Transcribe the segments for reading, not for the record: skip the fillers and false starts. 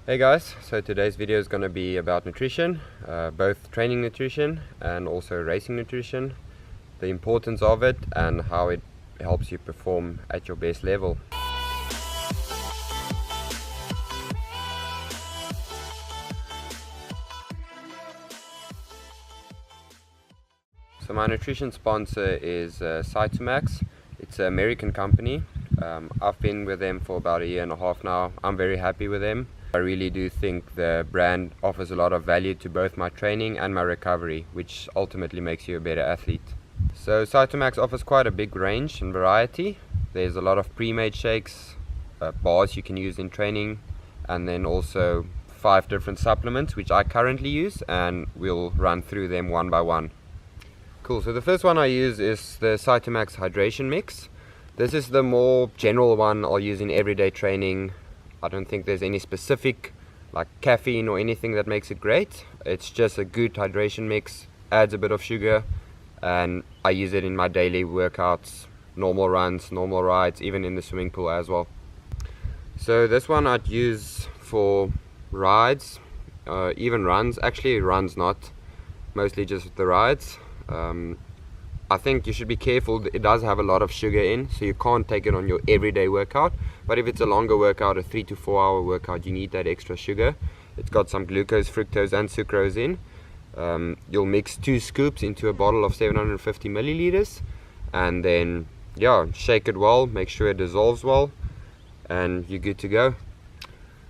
Hey guys, so today's video is going to be about nutrition, both training nutrition and also racing nutrition, the importance of it and how it helps you perform at your best level. So my nutrition sponsor is CytoMax. It's an American company. I've been with them for about a year and a half now. I'm very happy with them. I really do think the brand offers a lot of value to both my training and my recovery, which ultimately makes you a better athlete. So CytoMax offers quite a big range and variety. There's a lot of pre-made shakes, bars you can use in training, and then also 5 different supplements which I currently use, and we'll run through them one by one. Cool, so the first one I use is the CytoMax hydration mix. This is the more general one I'll use in everyday training. I don't think there's any specific like caffeine or anything that makes it great. It's just a good hydration mix, adds a bit of sugar, and I use it in my daily workouts, normal runs, normal rides, even in the swimming pool as well. So this one I'd use for rides, even runs. Actually runs not, mostly just the rides. I think you should be careful. It does have a lot of sugar in, so you can't take it on your everyday workout, but if it's a longer workout, a 3 to 4 hour workout, you need that extra sugar. It's got some glucose, fructose and sucrose in. You'll mix 2 scoops into a bottle of 750 milliliters, and then shake it well, make sure it dissolves well, and you're good to go.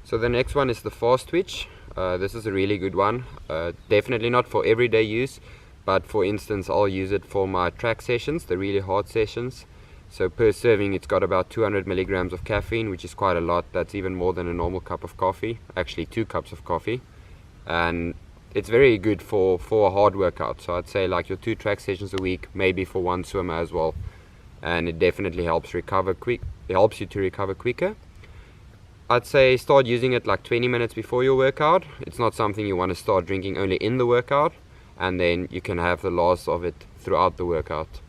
So the next one is the fast twitch. This is a really good one, definitely not for everyday use, but for instance I'll use it for my track sessions, the really hard sessions. So per serving it's got about 200 milligrams of caffeine, which is quite a lot. That's even more than a normal cup of coffee, actually 2 cups of coffee. And it's very good for a hard workout, so I'd say like your 2 track sessions a week, maybe for 1 swim as well. And it definitely helps recover quick. It helps you to recover quicker. I'd say start using it like 20 minutes before your workout. It's not something you want to start drinking only in the workout, and then you can have the loss of it throughout the workout.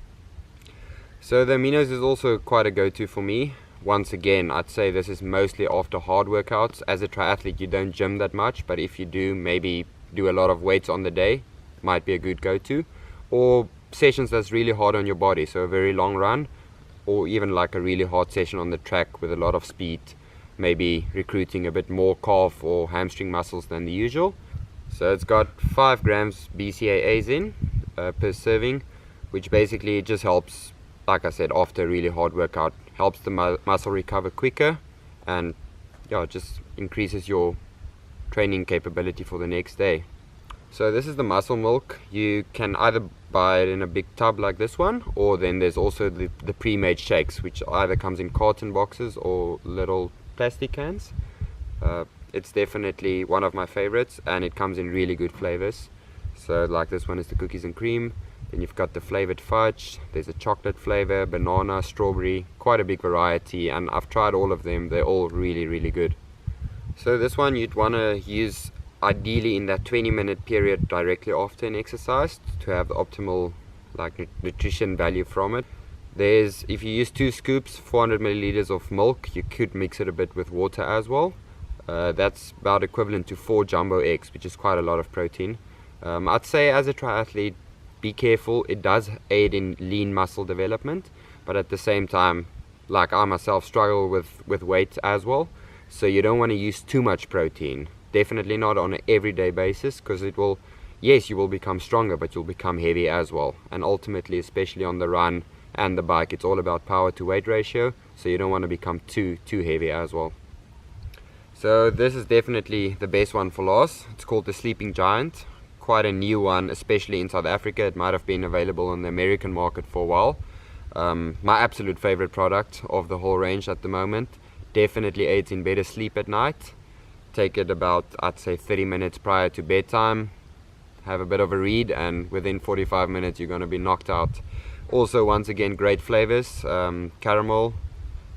So the aminos is also quite a go-to for me. Once again, I'd say this is mostly after hard workouts. As a triathlete you don't gym that much, but if you do, maybe do a lot of weights on the day, might be a good go-to. Or sessions that's really hard on your body, so a very long run, or even like a really hard session on the track with a lot of speed, maybe recruiting a bit more calf or hamstring muscles than the usual. So it's got 5 grams BCAAs in per serving, which basically just helps, like I said, after a really hard workout, helps the muscle recover quicker, and just increases your training capability for the next day. So this is the muscle milk. You can either buy it in a big tub like this one, or then there's also the pre-made shakes, which either comes in carton boxes or little plastic cans. It's definitely one of my favorites, and it comes in really good flavors. So like this one is the cookies and cream, then you've got the flavored fudge, there's a chocolate flavor, banana, strawberry, quite a big variety, and I've tried all of them. They're all really good. So this one you'd want to use ideally in that 20-minute period directly after an exercise to have the optimal nutrition value from it. If you use 2 scoops, 400 milliliters of milk, you could mix it a bit with water as well. That's about equivalent to 4 jumbo eggs, which is quite a lot of protein. I'd say as a triathlete, be careful. It does aid in lean muscle development, but at the same time, like I myself struggle with weight as well, so you don't want to use too much protein. Definitely not on an everyday basis, because it will, yes, you will become stronger, but you'll become heavy as well. And ultimately, especially on the run and the bike, it's all about power to weight ratio, so you don't want to become too heavy as well. So this is definitely the best one for loss. It's called the Sleeping Giant. Quite a new one, especially in South Africa. It might have been available on the American market for a while. My absolute favorite product of the whole range at the moment. Definitely aids in better sleep at night. Take it about, I'd say, 30 minutes prior to bedtime. Have a bit of a read, and within 45 minutes you're going to be knocked out. Also, once again, great flavors, caramel,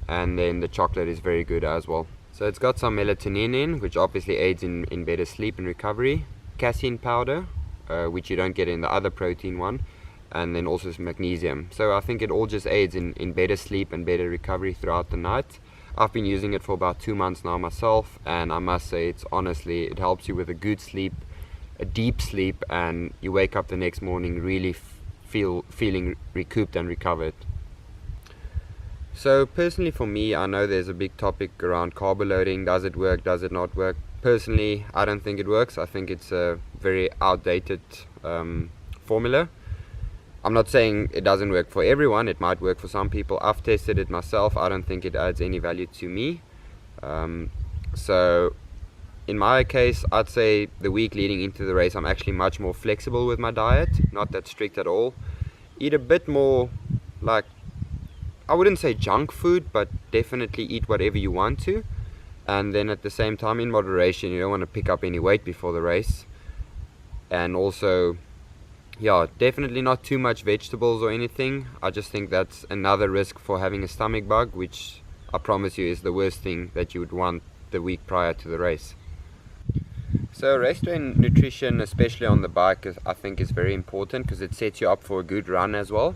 and then the chocolate is very good as well. So it's got some melatonin in, which obviously aids in better sleep and recovery. Casein powder, which you don't get in the other protein one. And then also some magnesium. So I think it all just aids in better sleep and better recovery throughout the night. I've been using it for about 2 months now myself, and I must say it helps you with a good sleep, a deep sleep, and you wake up the next morning really feeling recouped and recovered. So personally for me, I know there's a big topic around carbo loading. Does it work? Does it not work? Personally, I don't think it works. I think it's a very outdated formula. I'm not saying it doesn't work for everyone. It might work for some people. I've tested it myself. I don't think it adds any value to me. So in my case, I'd say the week leading into the race, I'm actually much more flexible with my diet, not that strict at all. Eat a bit more, like, I wouldn't say junk food, but definitely eat whatever you want to. And then at the same time, in moderation, you don't want to pick up any weight before the race. And also, yeah, definitely not too much vegetables or anything. I just think that's another risk for having a stomach bug, which I promise you is the worst thing that you would want the week prior to the race. So race day nutrition, especially on the bike, I think is very important because it sets you up for a good run as well.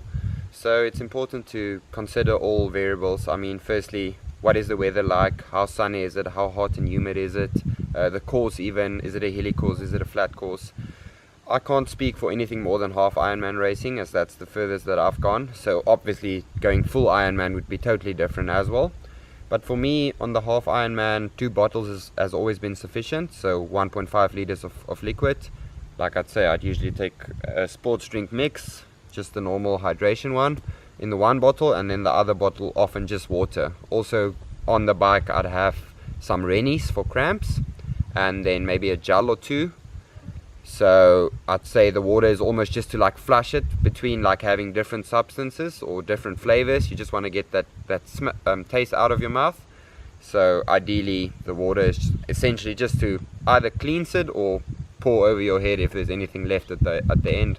So it's important to consider all variables. I mean, firstly, what is the weather like? How sunny is it? How hot and humid is it? The course even, is it a hilly course? Is it a flat course? I can't speak for anything more than half Ironman racing, as that's the furthest that I've gone. So obviously going full Ironman would be totally different as well. But for me, on the half Ironman, 2 bottles has always been sufficient. So 1.5 liters of liquid. Like I'd say, I'd usually take a sports drink mix, just the normal hydration one, in the one bottle, and then the other bottle often just water. Also on the bike, I'd have some Rennies for cramps, and then maybe a gel or 2. So I'd say the water is almost just to like flush it between like having different substances or different flavors. You just want to get that taste out of your mouth. So ideally the water is essentially just to either cleanse it or pour over your head if there's anything left at the end.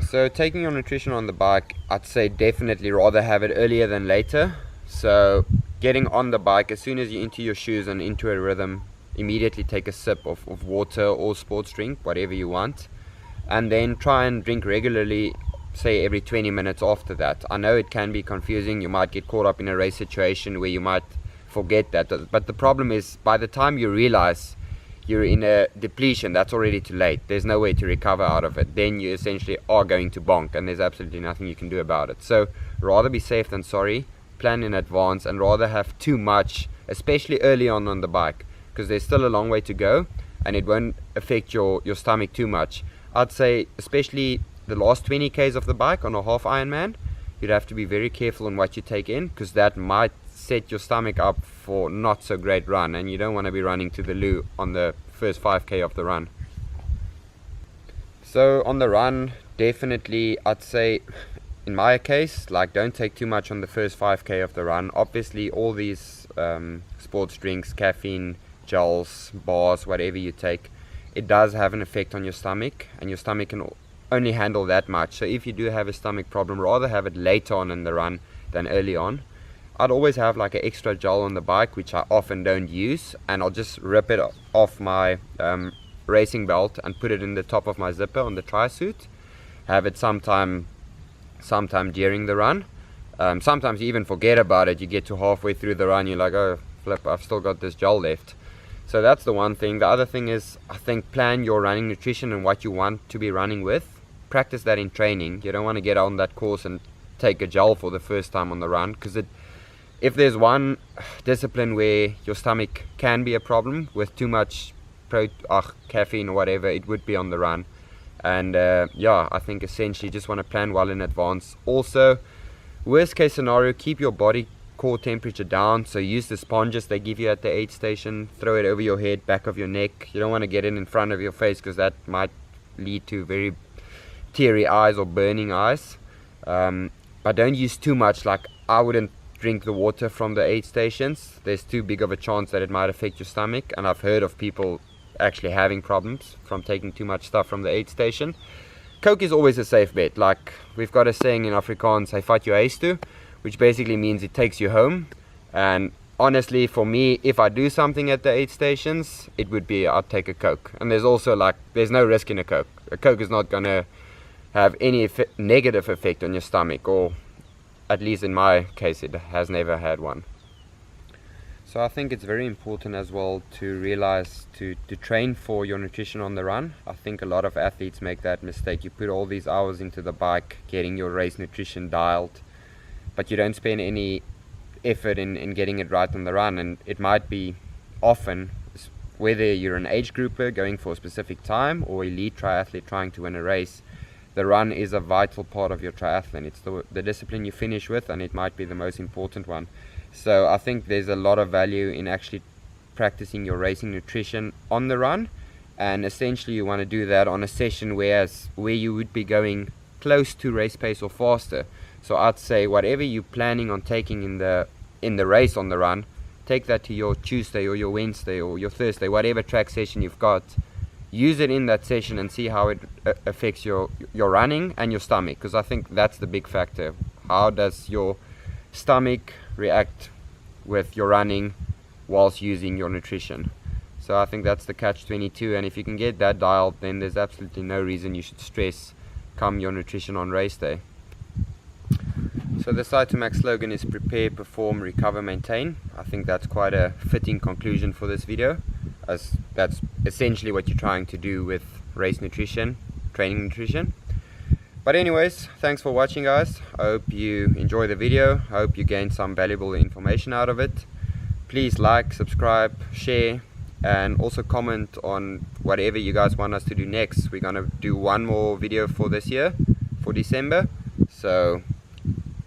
So taking your nutrition on the bike, I'd say definitely rather have it earlier than later. So getting on the bike, as soon as you're into your shoes and into a rhythm, immediately take a sip of water or sports drink, whatever you want, and then try and drink regularly, say every 20 minutes after that. I know it can be confusing. You might get caught up in a race situation where you might forget that, but the problem is by the time you realize you're in a depletion, that's already too late. There's no way to recover out of it. Then you essentially are going to bonk, and there's absolutely nothing you can do about it. So rather be safe than sorry. Plan in advance, and rather have too much, especially early on the bike, because there's still a long way to go and it won't affect your stomach too much. I'd say especially the last 20 k's of the bike on a half Ironman, you'd have to be very careful on what you take in, because that might set your stomach up for not so great run, and you don't want to be running to the loo on the first 5k of the run. So on the run, definitely I'd say in my case, like, don't take too much on the first 5k of the run. Obviously all these sports drinks, caffeine, gels, bars, whatever you take, it does have an effect on your stomach, and your stomach can only handle that much. So if you do have a stomach problem, rather have it later on in the run than early on. I'd always have like an extra gel on the bike, which I often don't use, and I'll just rip it off my racing belt and put it in the top of my zipper on the tri-suit. Have it sometime during the run. Sometimes you even forget about it. You get to halfway through the run, you're like, oh flip, I've still got this gel left. So that's the one thing. The other thing is, I think, plan your running nutrition and what you want to be running with. Practice that in training. You don't want to get on that course and take a gel for the first time on the run, because if there's one discipline where your stomach can be a problem with too much caffeine or whatever, it would be on the run. And yeah, I think essentially just want to plan well in advance. Also, worst case scenario, keep your body core temperature down. So use the sponges they give you at the aid station. Throw it over your head, back of your neck. You don't want to get it in front of your face, because that might lead to very teary eyes or burning eyes. But don't use too much. Like, I wouldn't drink the water from the aid stations. There's too big of a chance that it might affect your stomach, and I've heard of people actually having problems from taking too much stuff from the aid station. Coke is always a safe bet. Like, we've got a saying in Afrikaans, hy vat jou huis toe, which basically means it takes you home. And honestly, for me, if I do something at the aid stations, it would be I'd take a Coke. And there's also, like, there's no risk in a Coke. A Coke is not going to have any negative effect on your stomach, or at least in my case, it has never had one. So I think it's very important as well to realize to train for your nutrition on the run. I think a lot of athletes make that mistake. You put all these hours into the bike getting your race nutrition dialed, but you don't spend any effort in getting it right on the run. And it might be often, whether you're an age grouper going for a specific time or elite triathlete trying to win a race, the run is a vital part of your triathlon. It's the discipline you finish with, and it might be the most important one. So I think there's a lot of value in actually practicing your racing nutrition on the run, and essentially you want to do that on a session where you would be going close to race pace or faster. So I'd say whatever you're planning on taking in the race on the run, take that to your Tuesday or your Wednesday or your Thursday, whatever track session you've got. Use it in that session and see how it affects your running and your stomach, because I think that's the big factor. How does your stomach react with your running whilst using your nutrition? So I think that's the catch-22, and if you can get that dialed, then there's absolutely no reason you should stress come your nutrition on race day. So the CytoMax slogan is prepare, perform, recover, maintain. I think that's quite a fitting conclusion for this video, as that's essentially what you're trying to do with race nutrition, training nutrition. But anyways, thanks for watching, guys. I hope you enjoy the video. I hope you gained some valuable information out of it. Please like, subscribe, share, and also comment on whatever you guys want us to do next. We're gonna do one more video for this year, for December. So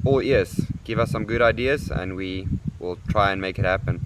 all ears, give us some good ideas and we will try and make it happen.